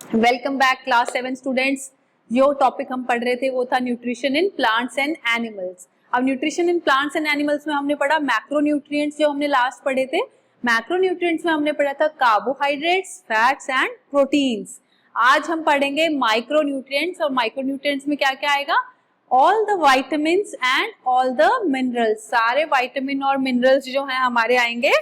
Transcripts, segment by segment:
Welcome back class 7 students. जो topic हम पढ़ रहे थे वो था nutrition in plants and animals. अब nutrition in plants and animals में हमने पढ़ा मैक्रो न्यूट्रिएंट्स, जो हमने लास्ट पढ़े थे। मैक्रो न्यूट्रिएंट्स में हमने पढ़ा था कार्बोहाइड्रेट्स, फैट्स एंड प्रोटीन्स। आज हम पढ़ेंगे माइक्रो न्यूट्रिएंट्स, और माइक्रो न्यूट्रिएंट्स में क्या क्या आएगा? All the vitamins and all the minerals. सारे वाइटामिन और मिनरल्स जो हैं हमारे आएंगे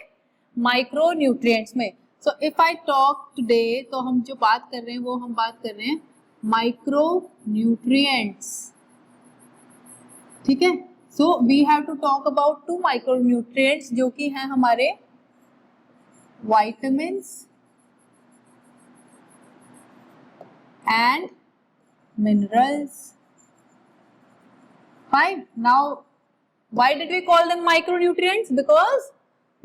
माइक्रो न्यूट्रिएंट्स में। सो इफ आई टॉक टुडे, तो हम जो बात कर रहे हैं वो हम बात कर रहे हैं माइक्रो न्यूट्रिएंट्स। ठीक है, so we have to talk about two micro nutrients, जो कि हैं हमारे vitamins and minerals. Fine. Now, why did we call them micronutrients? Because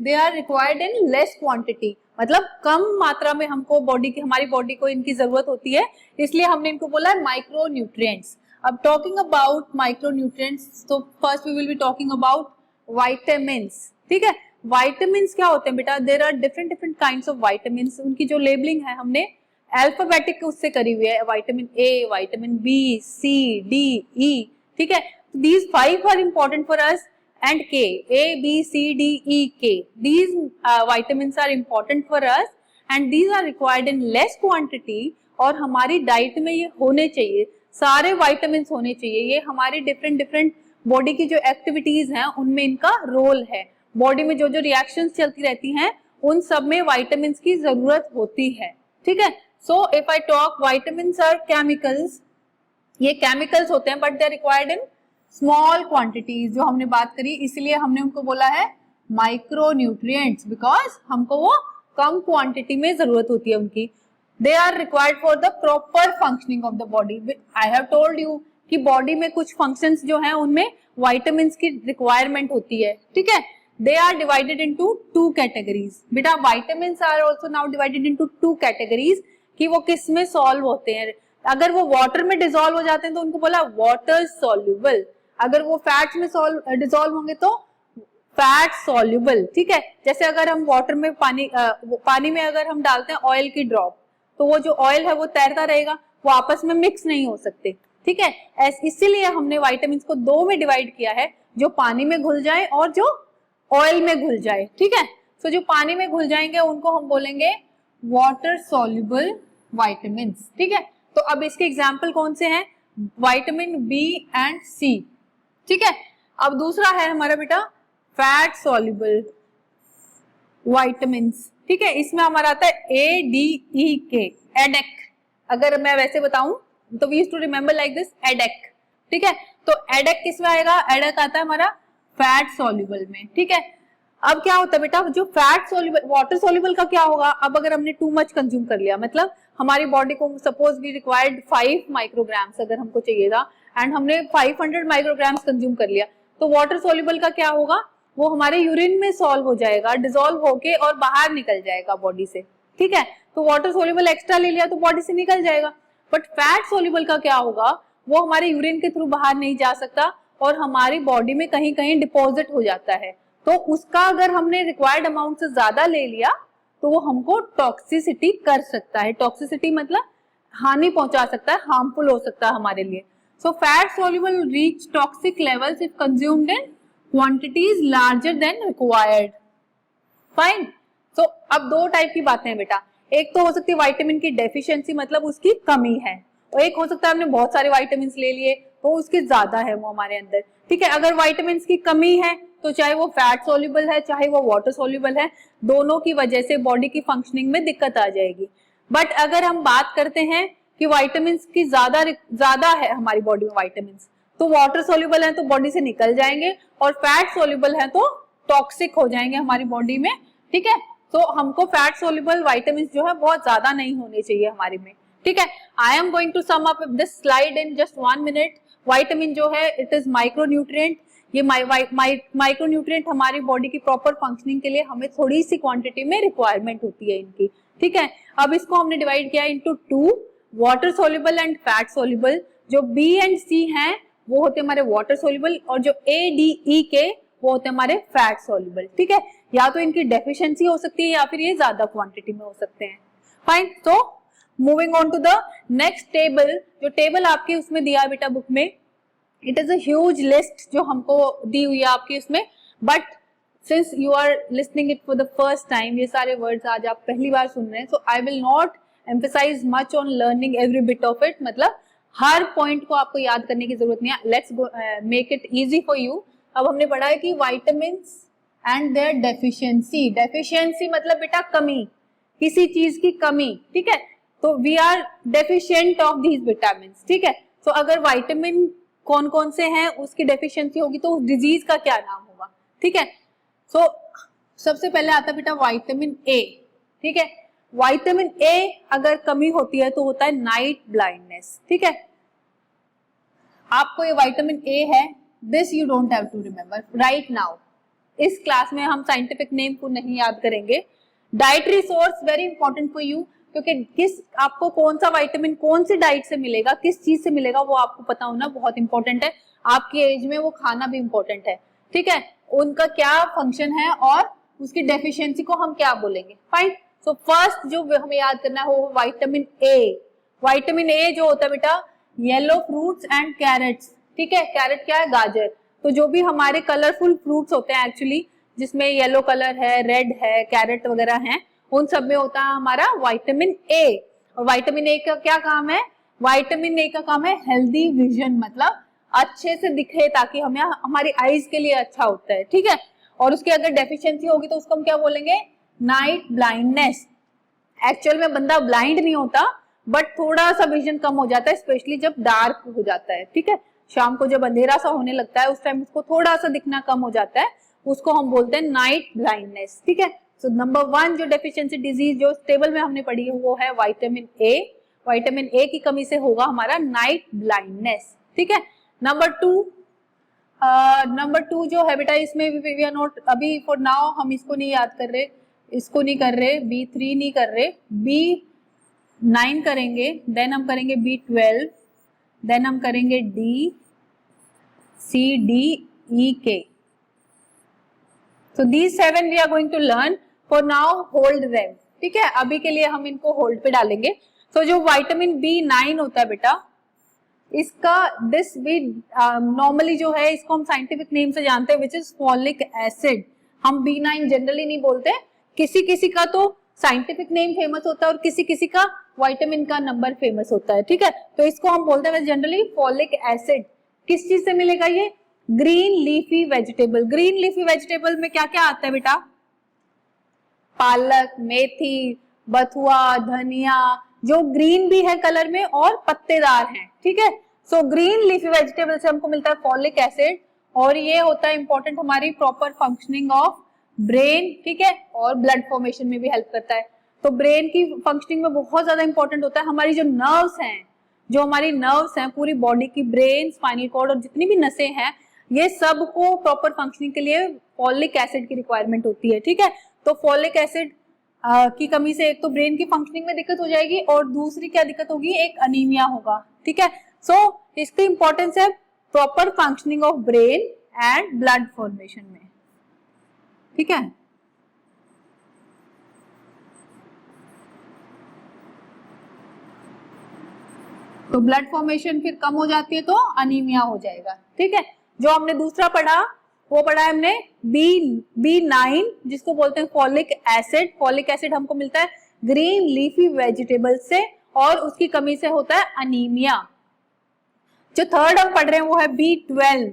they are required in less quantity. मतलब कम मात्रा में हमको हमारी बॉडी को इनकी जरूरत होती है, इसलिए हमने इनको बोला है माइक्रो न्यूट्रिएंट्स। अब टॉकिंग अबाउट माइक्रो न्यूट्रिएंट्स, तो first we will be talking about vitamins. ठीक है, वाइटामिन्स क्या होते हैं बेटा? There are different kinds of vitamins. उनकी जो लेबलिंग है हमने अल्फाबेटिक उससे करी हुई है। Vitamin A, vitamin B, C, D, E. ठीक है, these 5 are important for us, and K, A, B, C, D, E, K. These vitamins are important for us and these are required in less quantity, और हमारी diet में ये होने चाहिए, सारे vitamins होने चाहिए। ये हमारी डिफरेंट बॉडी की जो एक्टिविटीज हैं उनमें इनका रोल है। बॉडी में जो रिएक्शंस चलती रहती हैं उन सब में vitamins की जरूरत होती है। ठीक है, so if I talk, vitamins are chemicals। ये केमिकल्स होते हैं but they are required in small quantities, जो हमने बात करी, इसलिए हमने उनको बोला है माइक्रो न्यूट्रिएंट्स, बिकॉज हमको वो कम क्वांटिटी में जरूरत होती है उनकी। They are required for the proper functioning of the body. I have told you कि बॉडी में कुछ फंक्शंस जो हैं उनमें वाइटामिन्स की रिक्वायरमेंट होती है। ठीक है, they are divided into 2 categories. बेटा vitamins are also now divided into 2 categories, कि वो किस में सॉल्व होते हैं। अगर वो वाटर में डिसॉल्व हो जाते हैं तो उनको बोला वाटर सॉल्युबल, अगर वो फैट्स में डिसॉल्व होंगे तो फैट सॉल्युबल। ठीक है, जैसे अगर हम वाटर में पानी में अगर हम डालते हैं ऑयल की ड्रॉप, तो वो जो ऑयल है वो तैरता रहेगा, वो आपस में मिक्स नहीं हो सकते। ठीक है, इसीलिए हमने वाइटामिन्स को 2 में डिवाइड किया है, जो पानी में घुल जाए और जो ऑयल में घुल जाए। ठीक है, तो जो पानी में घुल जाएंगे उनको हम बोलेंगे वाटर सॉल्युबल वाइटामिन्स। ठीक है, तो अब इसके एग्जाम्पल कौन से हैं? वाइटामिन बी एंड सी। ठीक है, अब दूसरा है हमारा बेटा फैट सॉल्युबल वाइटामिन्स। ठीक है, इसमें हमारा आता है ए, डी, ई, के, एडेक। अगर मैं वैसे बताऊं तो we used to remember like this, ADEK. ठीक है, तो एडेक किसमें आएगा? एडेक आता है हमारा फैट सॉल्युबल में। ठीक है, अब क्या होता है बेटा, जो फैट सॉल्युबल, वाटर सॉल्युबल का क्या होगा? अब अगर हमने टू मच कंज्यूम कर लिया, मतलब हमारी बॉडी को सपोज वी रिक्वायर्ड 5 माइक्रोग्राम्स अगर हमको चाहिए था, एंड हमने 500 माइक्रोग्राम्स कंज्यूम कर लिया, तो वाटर सॉल्युबल का क्या होगा? वो हमारे यूरिन में सॉल्व हो जाएगा, डिसॉल्व होके और बाहर निकल जाएगा बॉडी से। ठीक है, तो वाटर सॉल्युबल एक्स्ट्रा ले लिया तो बॉडी से निकल जाएगा। बट फैट सॉल्युबल का क्या होगा? वो हमारे यूरिन के थ्रू बाहर नहीं जा सकता और हमारी बॉडी में कहीं कहीं डिपॉजिट हो जाता है। तो उसका अगर हमने रिक्वायर्ड अमाउंट से ज्यादा ले लिया तो वो हमको टॉक्सिसिटी कर सकता है। टॉक्सिसिटी मतलब हानि पहुंचा सकता है, हार्मफुल हो सकता है हमारे लिए। So fat soluble reach toxic levels if consumed in quantities larger than required. Fine. So अब 2 टाइप की बातें हैं बेटा। एक तो हो सकती है वाइटामिन की डेफिशिएंसी, मतलब उसकी कमी है, और एक हो सकता है हमने बहुत सारे वाइटामिन ले लिए तो उसके ज्यादा है वो हमारे अंदर। ठीक है, अगर वाइटामिन की कमी है तो चाहे वो फैट सॉल्युबल है चाहे वो वाटर सॉल्युबल है, दोनों की वजह से बॉडी की फंक्शनिंग में दिक्कत आ जाएगी। बट अगर हम बात करते हैं कि वाइटामिन की ज्यादा है हमारी बॉडी में वाइटामिन, तो वाटर सॉल्युबल है तो बॉडी से निकल जाएंगे, और फैट सॉल्युबल है तो टॉक्सिक हो जाएंगे हमारी बॉडी में। ठीक है, तो हमको फैट सॉल्युबल वाइटामिन जो है बहुत ज्यादा नहीं होने चाहिए हमारे में। ठीक है, I am going to sum up this slide in just 1 minute. Vitamin जो है इट इज माइक्रो न्यूट्रिएंट। ये माइक्रो न्यूट्रिएंट हमारी बॉडी की प्रॉपर फंक्शनिंग के लिए हमें थोड़ी सी क्वांटिटी में रिक्वायरमेंट होती है इनकी। ठीक है, अब इसको हमने डिवाइड किया into 2, water soluble and fat soluble. जो बी एंड सी हैं वो होते हैं हमारे वाटर सॉल्युबल, और जो ए, डी, ई, के वो होते हैं हमारे फैट सॉल्युबल। ठीक है, या तो इनकी डेफिशिएंसी हो सकती है या फिर ये ज्यादा क्वांटिटी में हो सकते हैं। फाइन। तो moving on to the next table, जो टेबल आपकी उसमें दिया है बेटा बुक में, it is a huge list जो हमको दी हुई है आपकी उसमें, but since you are listening it for the first time, ये सारे वर्ड्स आज आप पहली बार सुन रहे हैं, so I will not emphasise much on learning every bit of it, मतलब हर पॉइंट को आपको याद करने की जरूरत नहीं है, let's make it easy for you. अब हमने पढ़ा है कि vitamin and their deficiency, deficiency मतलब बेटा कमी, किसी चीज की कमी, ठीक है, तो we are deficient of these vitamin, ठीक है। तो अगर वाइटामिन कौन कौन से हैं उसकी डेफिशिएंसी होगी तो उस डिजीज का क्या नाम होगा, ठीक है। सो सबसे पहले आता है बेटा विटामिन ए, ठीक है। विटामिन ए अगर कमी होती है तो होता है नाइट ब्लाइंडनेस, ठीक है। आपको ये विटामिन ए है, this you don't have to remember right now, इस क्लास में हम साइंटिफिक नेम को नहीं याद करेंगे। Dietary source very important for you, क्योंकि किस आपको कौन सा विटामिन कौन सी डाइट से मिलेगा, किस चीज से मिलेगा वो आपको पता होना बहुत इंपॉर्टेंट है। आपकी एज में वो खाना भी इंपॉर्टेंट है, ठीक है, उनका क्या फंक्शन है और उसकी डेफिशिएंसी को हम क्या बोलेंगे, फाइन। सो फर्स्ट जो हमें याद करना है वो विटामिन ए। विटामिन ए जो होता है बेटा येलो फ्रूट्स एंड कैरेट्स, ठीक है, कैरेट क्या है, गाजर, तो जो भी हमारे कलरफुल फ्रूट्स होते हैं एक्चुअली, जिसमें येलो कलर है, रेड है, कैरेट वगैरह हैं, उन सब में होता है हमारा विटामिन ए। और विटामिन ए का क्या काम है, विटामिन ए का काम है हेल्दी विजन, मतलब अच्छे से दिखे ताकि हमें हमारी आईज के लिए अच्छा होता है, ठीक है। और उसकी अगर डेफिशिएंसी होगी तो उसको हम क्या बोलेंगे, नाइट ब्लाइंडनेस। एक्चुअल में बंदा ब्लाइंड नहीं होता, बट थोड़ा सा विजन कम हो जाता है, स्पेशली जब डार्क हो जाता है, ठीक है, शाम को जब अंधेरा सा होने लगता है उस टाइम उसको थोड़ा सा दिखना कम हो जाता है, उसको हम बोलते हैं नाइट ब्लाइंडनेस, ठीक है। सो नंबर 1 जो डेफिशिएंसी डिजीज जो टेबल में हमने पढ़ी है वो है विटामिन ए। विटामिन ए की कमी से होगा हमारा नाइट ब्लाइंडनेस, ठीक है। नंबर 2 जो है बेटा, इसमें वी आर नॉट अभी फॉर नाउ, हम इसको नहीं याद कर रहे, इसको नहीं कर रहे, B3 नहीं कर रहे, B9 करेंगे, देन हम करेंगे B12, देन हम करेंगे D, C, D, E, K। So these 7 we are going to learn. For now hold them, ठीक है, अभी के लिए हम इनको होल्ड पे डालेंगे। So जो विटामिन B9 होता है बेटा, इसका दिस भी नॉर्मली जो है इसको हम साइंटिफिक नेम से जानते हैं विच इज फॉलिक एसिड। हम B9 जनरली नहीं बोलते, किसी किसी का तो साइंटिफिक नेम फेमस होता है और किसी किसी का विटामिन का नंबर फेमस होता है, ठीक है, तो इसको हम बोलते हैं जनरली फॉलिक एसिड। किस चीज से मिलेगा ये, green leafy vegetable. Green leafy vegetable में क्या क्या आता है बेटा, पालक, मेथी, बथुआ, धनिया, जो ग्रीन भी है कलर में और पत्तेदार हैं, ठीक है। सो ग्रीन लीफी वेजिटेबल से हमको मिलता है फॉलिक एसिड, और ये होता है इंपॉर्टेंट हमारी प्रॉपर फंक्शनिंग ऑफ ब्रेन, ठीक है, और ब्लड फॉर्मेशन में भी हेल्प करता है। तो ब्रेन की फंक्शनिंग में बहुत ज्यादा इंपॉर्टेंट होता है। हमारी जो नर्व्स हैं, जो हमारी नर्व्स हैं पूरी बॉडी की, ब्रेन, स्पाइनल कॉर्ड और जितनी भी नसें हैं, ये सब को प्रॉपर फंक्शनिंग के लिए फॉलिक एसिड की रिक्वायरमेंट होती है, ठीक है। तो फॉलिक एसिड की कमी से एक तो ब्रेन की फंक्शनिंग में दिक्कत हो जाएगी और दूसरी क्या दिक्कत होगी, एक अनीमिया होगा, ठीक है। सो इसकी इंपॉर्टेंस है proper functioning of brain and blood formation में, ठीक है। तो ब्लड फॉर्मेशन फिर कम हो जाती है तो अनीमिया हो जाएगा, ठीक है। जो हमने दूसरा पढ़ा वो पढ़ा है हमने B9 जिसको बोलते हैं फॉलिक एसिड। फॉलिक एसिड हमको मिलता है ग्रीन लीफी वेजिटेबल से और उसकी कमी से होता है अनीमिया। जो थर्ड हम पढ़ रहे हैं वो है B12।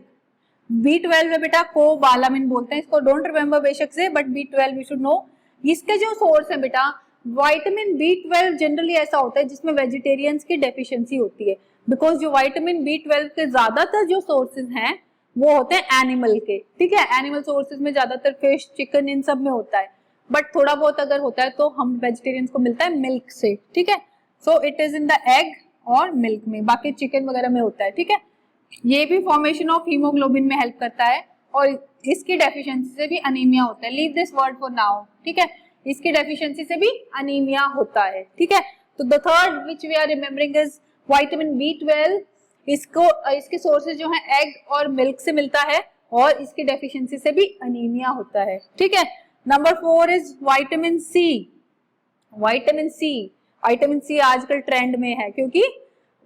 B12 में बेटा कोबालामिन बोलते हैं इसको, डोंट रिमेम्बर बेशक से, but B12 we should know. इसके जो सोर्स है बेटा, विटामिन B12 जनरली ऐसा होता है जिसमें वेजिटेरियंस की डेफिशिएंसी होती है, बिकॉज जो विटामिन B12 के ज्यादातर जो सोर्सेज हैं वो होते हैं एनिमल के, ठीक है। एनिमल सोर्सेज में ज्यादातर फिश, चिकन, इन सब में होता है, बट थोड़ा बहुत अगर होता है तो हम वेजिटेरियंस को मिलता है मिल्क से, ठीक है। So it is in the egg और मिल्क में, बाकी चिकन वगैरह में होता है, ठीक है। ये भी फॉर्मेशन ऑफ हीमोग्लोबिन में हेल्प करता है और इसकी डेफिशिएंसी से भी अनीमिया होता है। Leave this word for now, ठीक है। इसकी डेफिशिएंसी से भी अनीमिया होता है, ठीक है। तो the third which we are remembering is vitamin B12। इसके सोर्सेज जो है एग और मिल्क से मिलता है और इसकी डेफिशिएंसी से भी अनीमिया होता है, ठीक है। नंबर 4 इज vitamin C। Vitamin C vitamin C आजकल ट्रेंड में है क्योंकि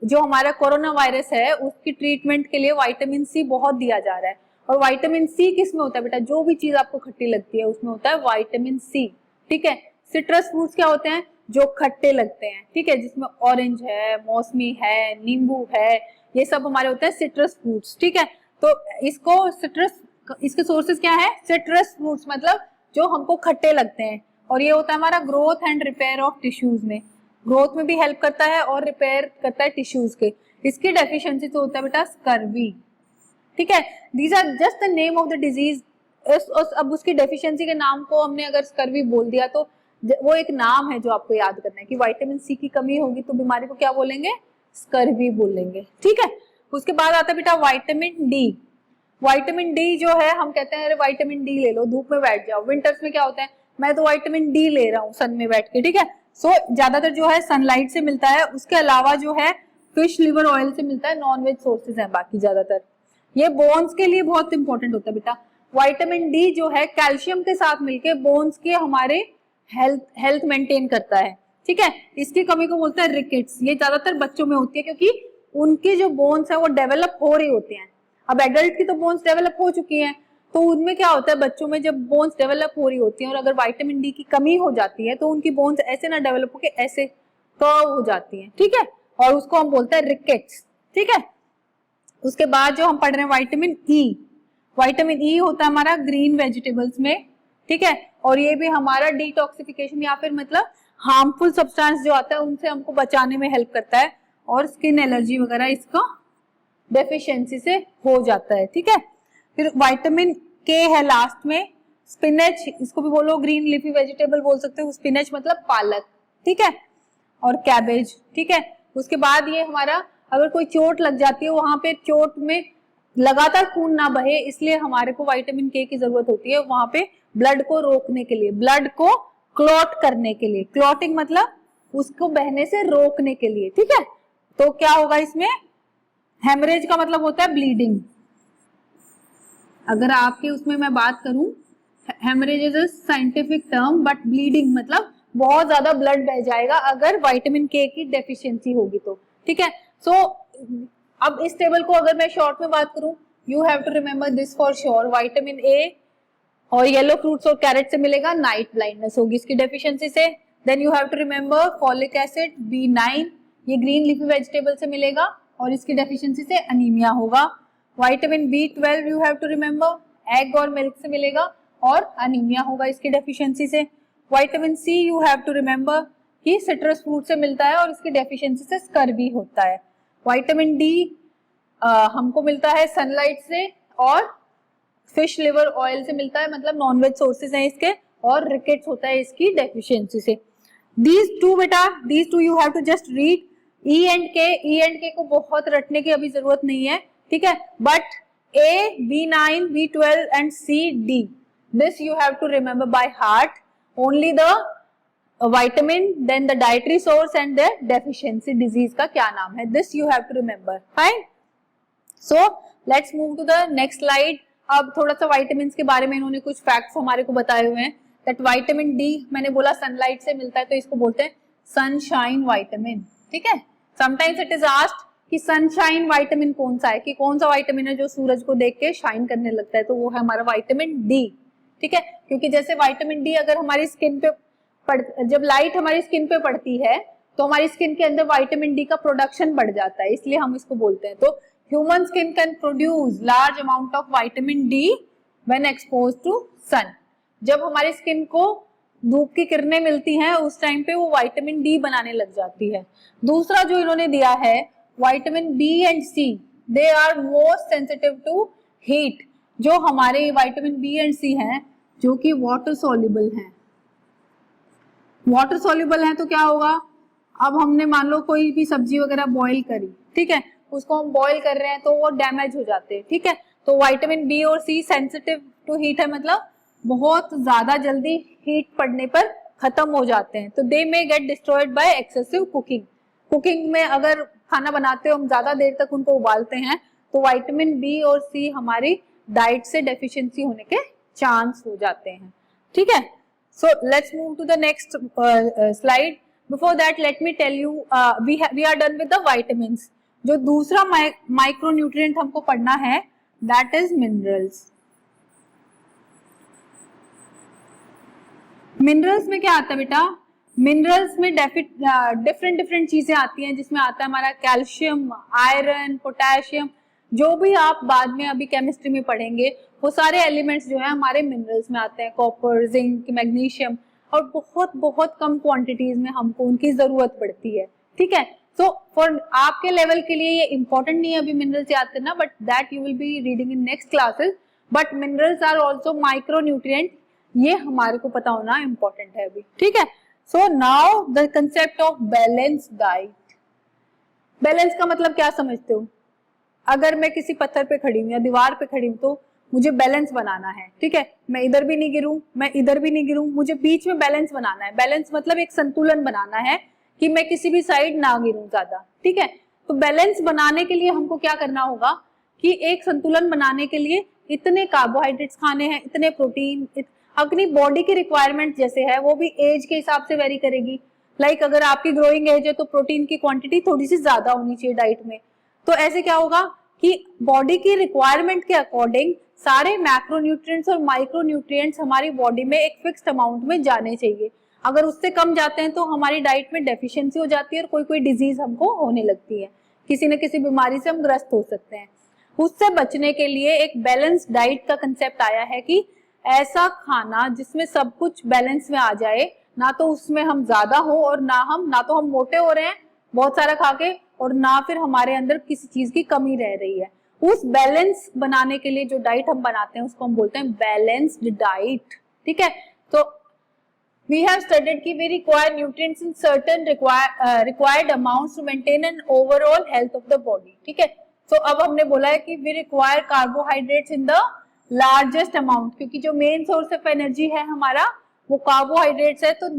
जो हमारा कोरोना वायरस है उसकी ट्रीटमेंट के लिए विटामिन सी बहुत दिया जा रहा है। और विटामिन सी किस में होता है बेटा, जो भी चीज आपको खट्टी लगती है उसमें होता है विटामिन सी। ठीक है, सिट्रस फ्रूट्स क्या होते हैं, जो खट्टे लगते हैं। ठीक है, जिसमें ऑरेंज है, मौसमी है, नींबू है, ये सब हमारे होते हैं सिट्रस फ्रूट्स। ठीक है, तो इसको सिट्रस, इसके सोर्सेज क्या है, सिट्रस फ्रूट्स मतलब जो हमको खट्टे लगते हैं। और ये होता है हमारा growth and repair of tissues में, ग्रोथ में भी हेल्प करता है और रिपेयर करता है टिश्यूज के। इसकी डेफिशिएंसी तो होता है बेटा स्कर्वी। ठीक है, these are just the name of the disease. अब उसकी डेफिशिएंसी के नाम को हमने अगर स्कर्वी बोल दिया तो वो एक नाम है जो आपको याद करना है कि विटामिन सी की कमी होगी तो बीमारी को क्या बोलेंगे, स्कर्वी बोलेंगे। ठीक है, उसके बाद आता है बेटा विटामिन डी। विटामिन डी जो है, हम कहते हैं अरे विटामिन डी ले लो, धूप में बैठ जाओ। विंटर्स में क्या होता है, मैं तो विटामिन डी ले रहा हूँ सन में बैठ के। ठीक है, सो ज्यादातर जो है सनलाइट से मिलता है, उसके अलावा जो है फिश लिवर ऑयल से मिलता है, नॉनवेज सोर्सेज हैं बाकी ज्यादातर। ये बोन्स के लिए बहुत इंपॉर्टेंट होता है बेटा। विटामिन डी जो है कैल्शियम के साथ मिलके बोन्स के हमारे हेल्थ मेंटेन करता है। ठीक है, इसकी कमी को बोलते हैं रिकेट्स। ये ज्यादातर बच्चों में होती है क्योंकि उनकी जो बोन्स है वो डेवलप हो रही होती हैं। अब एडल्ट की तो बोन्स डेवलप हो चुकी हैं, तो उनमें क्या होता है, बच्चों में जब बोन्स डेवलप हो रही होती हैं और अगर विटामिन डी की कमी हो जाती है तो उनकी बोन्स ऐसे ना डेवलप होके ऐसे कर्व हो जाती हैं। ठीक है, और उसको हम बोलते हैं रिकेट्स। ठीक है, उसके बाद जो हम पढ़ रहे हैं विटामिन ई। विटामिन ई होता है हमारा ग्रीन वेजिटेबल्स में। ठीक है, और ये भी हमारा डिटॉक्सिफिकेशन या फिर मतलब हार्मफुल सब्सटेंस जो आता है उनसे हमको बचाने में हेल्प करता है, और स्किन एलर्जी वगैरह इसका डेफिशिएंसी से हो जाता है। ठीक है, फिर विटामिन के है लास्ट में। स्पिनच, इसको भी बोलो ग्रीन लीफी वेजिटेबल बोल सकते हो, स्पिनच मतलब पालक। ठीक है, और कैबेज। ठीक है, उसके बाद ये हमारा अगर कोई चोट लग जाती है, वहां पे चोट में लगातार खून ना बहे इसलिए हमारे को विटामिन के की जरूरत होती है, वहां पे ब्लड को रोकने के लिए, ब्लड को क्लॉट करने के लिए। क्लॉटिंग मतलब उसको बहने से रोकने के लिए। ठीक है, तो क्या होगा इसमें, हेमरेज का मतलब होता है ब्लीडिंग। अगर आपके उसमें मैं बात करूं, haemorrhage is a scientific term, but bleeding मतलब बहुत ज्यादा ब्लड बह जाएगा अगर विटामिन के की डेफिशिएंसी होगी तो। ठीक है, सो अब इस टेबल को अगर मैं शॉर्ट में बात करूं, you have to remember this for sure. Vitamin A और येलो फ्रूट्स और कैरेट से मिलेगा, नाइट ब्लाइंडनेस होगी इसकी डेफिशिएंसी से। Then you have to remember folic acid B9, ये ग्रीन लीफी वेजिटेबल से मिलेगा और इसकी डेफिशिएंसी से अनीमिया होगा। Vitamin B12 you have to remember, egg और मिल्क से मिलेगा और अनीमिया होगा इसकी डेफिशिएंसी से। Vitamin C you have to remember कि सिट्रस फ्रूट से मिलता है और इसकी डेफिशिएंसी से स्कर्वी होता है। विटामिन डी हमको मिलता है सनलाइट से और फिश लिवर ऑयल से मिलता है, मतलब नॉनवेज सोर्सेज हैं इसके, और रिकेट्स होता है इसकी डेफिशिएंसी से। दीज टू बेटा, these two you have to just read. E and K को बहुत रटने की अभी जरूरत नहीं है। ठीक है, but A, B9, B12 and C, D, this you have to remember by heart. Only the vitamin, then the dietary source and the deficiency disease का क्या नाम है, this you have to remember. Fine. So let's move to the next slide. अब थोड़ा सा vitamins के बारे में इन्होंने कुछ facts हमारे को बताए हुए हैं। That vitamin D मैंने बोला sunlight से मिलता है तो इसको बोलते हैं sunshine vitamin. ठीक है, sometimes it is asked कि सनशाइन विटामिन कौन सा है, कि कौन सा विटामिन है जो सूरज को देख के शाइन करने लगता है, तो वो है हमारा विटामिन डी। ठीक है, क्योंकि जैसे विटामिन डी अगर हमारी स्किन पे जब लाइट हमारी स्किन पे पड़ती है तो हमारी स्किन के अंदर विटामिन डी का प्रोडक्शन बढ़ जाता है, इसलिए हम इसको बोलते हैं। तो human skin can produce large amount of vitamin D when expose to sun. जब हमारी स्किन को धूप की किरणें मिलती हैं उस टाइम पे वो विटामिन डी बनाने लग जाती है। दूसरा जो इन्होंने दिया है, vitamin B and C, they are most sensitive to heat. जो हमारे विटामिन बी एंड सी हैं जो कि वाटर सॉल्युबल हैं, वाटर सॉल्युबल हैं तो क्या होगा, अब हमने मान लो कोई भी सब्जी वगैरह बॉईल करी, ठीक है, उसको हम बॉईल कर रहे हैं तो वो डैमेज हो जाते हैं। ठीक है, तो विटामिन बी और सी सेंसिटिव टू हीट है, मतलब बहुत ज्यादा जल्दी हीट पड़ने पर खत्म हो जाते हैं। तो they may get destroyed by excessive cooking. Cooking में अगर खाना बनाते हो हम ज्यादा देर तक उनको उबालते हैं तो विटामिन बी और सी हमारी डाइट से डेफिशिएंसी होने के चांस हो जाते हैं। ठीक है, so let's move to the next slide. Before that let me tell you, we are done with the vitamins. जो दूसरा माइक्रोन्यूट्रिएंट हमको पढ़ना है दैट इज मिनरल्स। मिनरल्स में क्या आता है बेटा? मिनरल्स में डिफरेंट डिफरेंट चीजें आती हैं, जिसमें आता है हमारा कैल्शियम, आयरन, पोटेशियम, जो भी आप बाद में अभी केमिस्ट्री में पढ़ेंगे वो सारे एलिमेंट्स जो है हमारे मिनरल्स में आते हैं, कॉपर, जिंक, मैग्नीशियम, और बहुत बहुत कम क्वांटिटीज में हमको उनकी जरूरत पड़ती है। ठीक है, सो फॉर आपके लेवल के लिए ये इंपॉर्टेंट नहीं है अभी मिनरल्स याद करना, but that you will be reading in next classes. But minerals are also micronutrient, ये हमारे को पता होना इंपॉर्टेंट है अभी। ठीक है, so now the concept of balance diet. Balance का मतलब क्या समझते हो? अगर मैं किसी पत्थर पे खड़ी हूँ या दीवार पे खड़ी हूँ तो मुझे बैलेंस बनाना है। ठीक है, मैं इधर भी नहीं गिरूं, मैं इधर भी नहीं गिरूं, मुझे बीच में बैलेंस बनाना है। बैलेंस मतलब एक संतुलन बनाना है कि मैं किसी भी साइड ना गिरूं ज्यादा। ठीक है, तो बैलेंस बनाने के लिए हमको क्या करना होगा कि एक संतुलन बनाने के लिए इतने कार्बोहाइड्रेट्स खाने हैं, इतने प्रोटीन, अपनी बॉडी की रिक्वायरमेंट जैसे है वो भी एज के हिसाब से वेरी करेगी। लाइक अगर आपकी ग्रोइंग एज है तो प्रोटीन की क्वांटिटी थोड़ी सी ज्यादा होनी चाहिए डाइट में। तो ऐसे क्या होगा कि बॉडी की रिक्वायरमेंट के अकॉर्डिंग सारे मैक्रोन्यूट्रिएंट्स और माइक्रोन्यूट्रिएंट्स हमारी बॉडी में एक फिक्स्ड अमाउंट में जाने चाहिए। अगर उससे कम जाते हैं तो हमारी डाइट में डेफिशिएंसी हो जाती है और कोई कोई डिजीज हमको होने लगती है, किसी न किसी बीमारी से हम ग्रस्त हो सकते हैं। उससे बचने के लिए एक बैलेंस डाइट का कंसेप्ट आया है कि ऐसा खाना जिसमें सब कुछ बैलेंस में आ जाए, ना तो उसमें हम ज्यादा हो और ना तो हम मोटे हो रहे हैं बहुत सारा खा के, और ना फिर हमारे अंदर किसी चीज की कमी रह रही है। उस बैलेंस बनाने के लिए जो डाइट हम बनाते हैं उसको हम बोलते हैं बैलेंस्ड डाइट। ठीक है, तो we have studied कि we require nutrients in certain required amounts to maintain an overall health of the body। ठीक है, तो अब हमने बोला है कि we require carbohydrates in the largest amount, क्योंकि जो मेन सोर्स ऑफ एनर्जी है हमारा वो कार्बोहाइड्रेट्स है। तो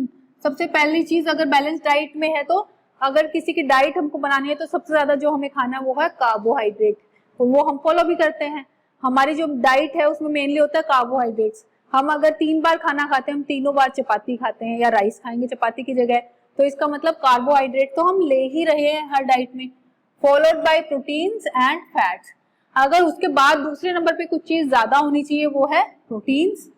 सबसे पहली चीज अगर बैलेंस डाइट में है तो अगर किसी की डाइट हमको बनानी है तो सबसे ज्यादा जो हमें खाना है वो है कार्बोहाइड्रेट, तो वो हम फॉलो भी करते हैं। हमारी जो डाइट है उसमें मेनली होता है कार्बोहाइड्रेट्स। हम अगर 3 बार खाना खाते हैं, हम तीनों बार चपाती खाते हैं या राइस खाएंगे चपाती की जगह, तो इसका मतलब कार्बोहाइड्रेट तो हम ले ही रहे हैं हर डाइट में, followed by proteins and fats. अगर उसके बाद दूसरे नंबर पे कुछ चीज ज्यादा होनी चाहिए वो है प्रोटीन्स।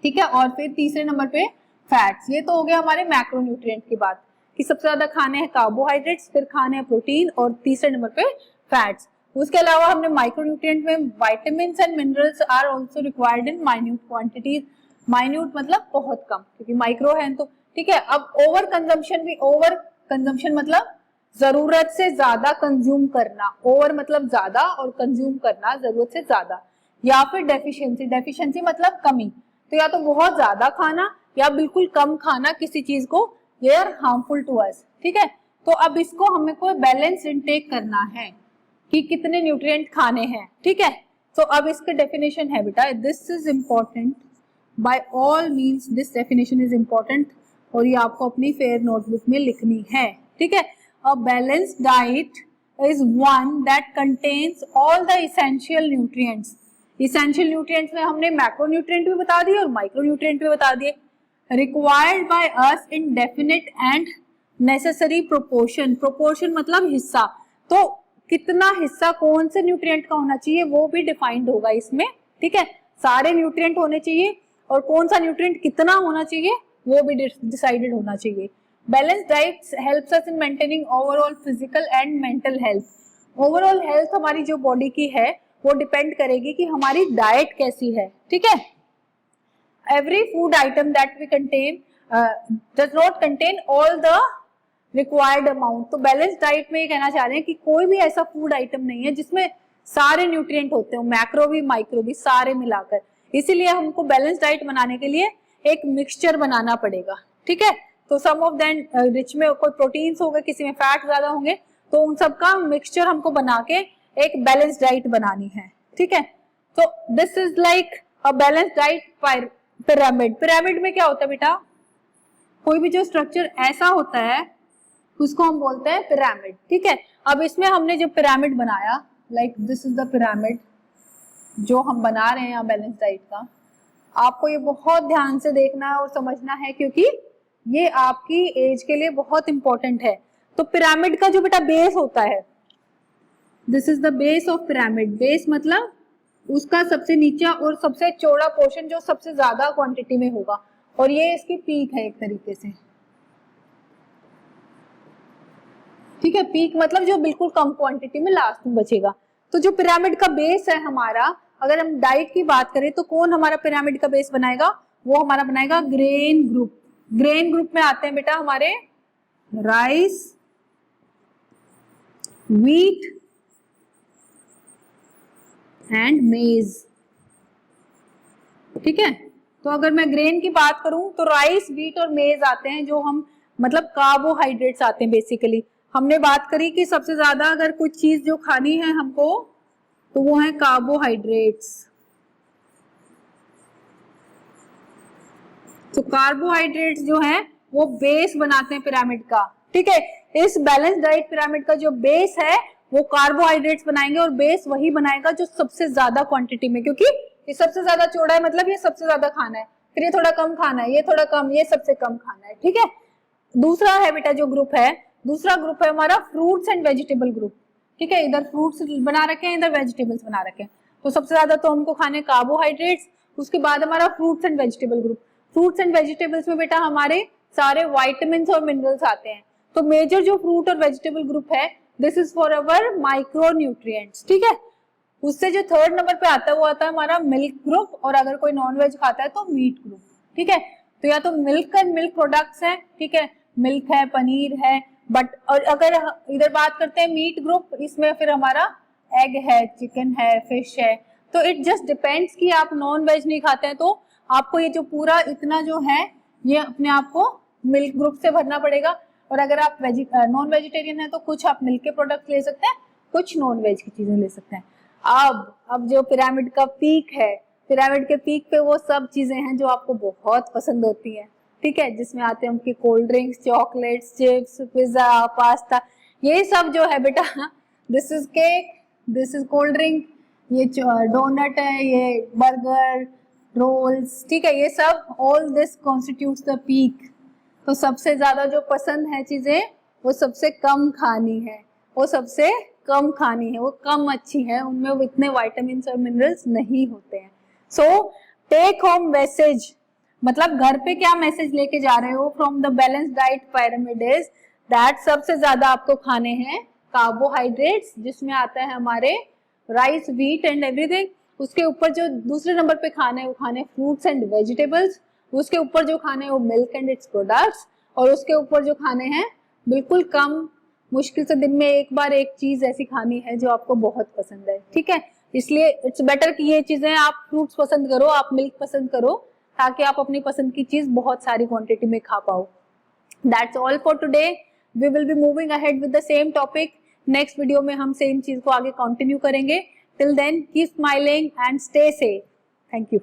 ठीक है, और फिर तीसरे नंबर पे फैट्स। ये तो हो गया हमारे मैक्रोन्यूट्रिएंट की बात कि सबसे ज्यादा खाने हैं कार्बोहाइड्रेट्स, फिर खाने हैं प्रोटीन और तीसरे नंबर पे फैट्स। उसके अलावा हमने माइक्रोन्यूट्रिएंट में vitamins and minerals are also required in minute quantities. Minute मतलब बहुत कम, क्योंकि माइक्रो है तो ठीक है। अब ओवर कंजम्पशन मतलब जरूरत से ज्यादा कंज्यूम करना, ओवर मतलब ज्यादा और कंज्यूम करना जरूरत से ज्यादा, या फिर डेफिशिएंसी मतलब कमी। तो या तो बहुत ज्यादा खाना या बिल्कुल कम खाना किसी चीज को, ये आर हार्मफुल टू अस। ठीक है, तो अब इसको हमें को बैलेंस इनटेक करना है कि कितने न्यूट्रिएंट खाने हैं। ठीक है, तो अब इसका डेफिनेशन है बेटा, this is important by all means, this definition is important और ये आपको अपनी फेयर नोटबुक में लिखनी है। ठीक है, a balanced diet is one that contains all the essential nutrients. Essential nutrients में हमने मैक्रोन्यूट्रिएंट भी बता दिए और माइक्रोन्यूट्रिएंट भी बता दिए। Required by us in definite and necessary proportion. Proportion मतलब हिस्सा, तो कितना हिस्सा कौन से न्यूट्रिएंट का होना चाहिए वो भी डिफाइंड होगा इसमें। ठीक है, सारे न्यूट्रिएंट होने चाहिए और कौन सा न्यूट्रिएंट कितना होना चाहिए वो भी डिसाइडेड होना चाहिए। Balanced diet helps us in maintaining overall physical and mental health. Overall health हमारी जो बॉडी की है वो डिपेंड करेगी कि हमारी डाइट कैसी है। ठीक है, every food item that we contain does not contain all the required amount. तो बैलेंस डाइट में ये कहना चाह रहे हैं कि कोई भी ऐसा फूड आइटम नहीं है जिसमें सारे न्यूट्रिएंट होते हो, मैक्रो भी माइक्रो भी सारे मिलाकर। इसीलिए हमको बैलेंस डाइट बनाने के लिए एक मिक्सचर बनाना पड़ेगा। ठीक है, तो सम ऑफ देन रिच में कोई प्रोटीन्स होंगे, किसी में फैट ज्यादा होंगे, तो उन सबका मिक्सचर हमको बना के एक बैलेंस डाइट बनानी है। ठीक है, तो this is like a balance diet pyramid. Pyramid में क्या होता है बेटा, कोई भी जो स्ट्रक्चर ऐसा होता है उसको हम बोलते हैं पिरामिड। ठीक है, अब इसमें हमने जब पिरामिड बनाया, like this is the pyramid जो हम बना रहे हैं बैलेंस डाइट का, आपको ये बहुत ध्यान से देखना है और समझना है, क्योंकि ये आपकी एज के लिए बहुत इंपॉर्टेंट है। तो पिरामिड का जो बेटा बेस होता है, this is the base of pyramid. Base मतलब उसका सबसे नीचा और सबसे चौड़ा पोर्शन जो सबसे ज्यादा क्वांटिटी में होगा, और ये इसकी पीक है एक तरीके से, ठीक है। पीक मतलब जो बिल्कुल कम क्वांटिटी में लास्ट में बचेगा। तो जो पिरामिड का बेस है हमारा, अगर हम डाइट की बात करें तो कौन हमारा पिरामिड का बेस बनाएगा, वो हमारा बनाएगा ग्रेन ग्रुप। ग्रेन ग्रुप में आते हैं बेटा हमारे राइस, व्हीट एंड मेज, ठीक है। तो अगर मैं ग्रेन की बात करूं तो राइस, व्हीट और मेज आते हैं, जो हम मतलब कार्बोहाइड्रेट्स आते हैं बेसिकली। हमने बात करी कि सबसे ज्यादा अगर कुछ चीज जो खानी है हमको तो वो है कार्बोहाइड्रेट्स। तो कार्बोहाइड्रेट्स जो है वो बेस बनाते हैं पिरामिड का, ठीक है। इस बैलेंस डाइट पिरामिड का जो बेस है वो कार्बोहाइड्रेट्स बनाएंगे, और बेस वही बनाएगा जो सबसे ज्यादा क्वांटिटी में, क्योंकि ये सबसे ज्यादा चौड़ा है मतलब ये सबसे ज्यादा खाना है, फिर ये थोड़ा कम खाना है, ये थोड़ा कम, ये सबसे कम खाना है, ठीक है। दूसरा है बेटा जो ग्रुप है, दूसरा ग्रुप है हमारा फ्रूट्स एंड वेजिटेबल ग्रुप, ठीक है। इधर फ्रूट्स बना रखे हैं, इधर वेजिटेबल्स बना रखे हैं। तो सबसे ज्यादा तो हमको खाने कार्बोहाइड्रेट्स, उसके बाद हमारा fruits and vegetable group. Fruits and vegetables में बेटा हमारे सारे वाइटामिन और मिनरल्स आते हैं। तो मेजर जो फ्रूट और वेजिटेबल ग्रुप है, this is for our micro nutrients, ठीक है। उससे जो थर्ड नंबर पे आता है वो आता है हमारा मिल्क ग्रुप, और अगर कोई नॉन वेज खाता है तो मीट ग्रुप, ठीक है। तो या तो मिल्क एंड मिल्क प्रोडक्ट्स है, ठीक है, मिल्क है, पनीर है, बट और अगर इधर बात करते हैं मीट ग्रुप, इसमें फिर हमारा एग है, चिकन है, फिश है। तो इट जस्ट डिपेंड्स कि आप नॉन वेज नहीं खाते हैं तो आपको ये जो पूरा इतना जो है ये अपने आप को मिल्क ग्रुप से भरना पड़ेगा, और अगर आप नॉन वेजिटेरियन है तो कुछ आप मिल्क के प्रोडक्ट ले सकते हैं, कुछ नॉन वेज की चीजें ले सकते हैं। अब जो पिरामिड का पीक है, पिरामिड के पीक पे वो सब चीजें हैं जो आपको बहुत पसंद होती हैं, ठीक है, जिसमें आते हैं उनकी cold drinks, chocolates, chips, pizza, pasta, ये सब जो है बेटा, this is cake, this is cold drink, ये डोनट है, ये बर्गर, रोल्स, ठीक है, ये सब all this constitutes the peak. तो सबसे ज्यादा जो पसंद है चीजें वो सबसे कम खानी है, वो सबसे कम खानी है, वो कम अच्छी है, उनमें वो इतने विटामिन और मिनरल्स नहीं होते हैं। सो टेक होम मैसेज, मतलब घर पे क्या मैसेज लेके जा रहे हो from the balance diet pyramid is that सबसे ज्यादा आपको खाने हैं कार्बोहाइड्रेट्स, जिसमें आता है हमारे राइस, व्हीट एंड एवरीथिंग। उसके ऊपर जो दूसरे नंबर पे खाने हैं वो खाने फ्रूट्स एंड वेजिटेबल्स। उसके ऊपर जो खाने हैं वो मिल्क एंड इट्स प्रोडक्ट्स। और उसके ऊपर जो खाने हैं बिल्कुल कम, मुश्किल से दिन में एक बार एक चीज ऐसी खानी है जो आपको बहुत पसंद है, ठीक है। इसलिए इट्स बेटर कि ये चीजें आप फ्रूट्स पसंद करो, आप मिल्क पसंद करो, ताकि आप अपनी पसंद की चीज बहुत सारी क्वांटिटी में खा पाओ। That's all for today. We will be moving ahead with the same topic. Next video में हम सेम चीज को आगे कंटिन्यू करेंगे। Till then keep smiling and stay safe. Thank you.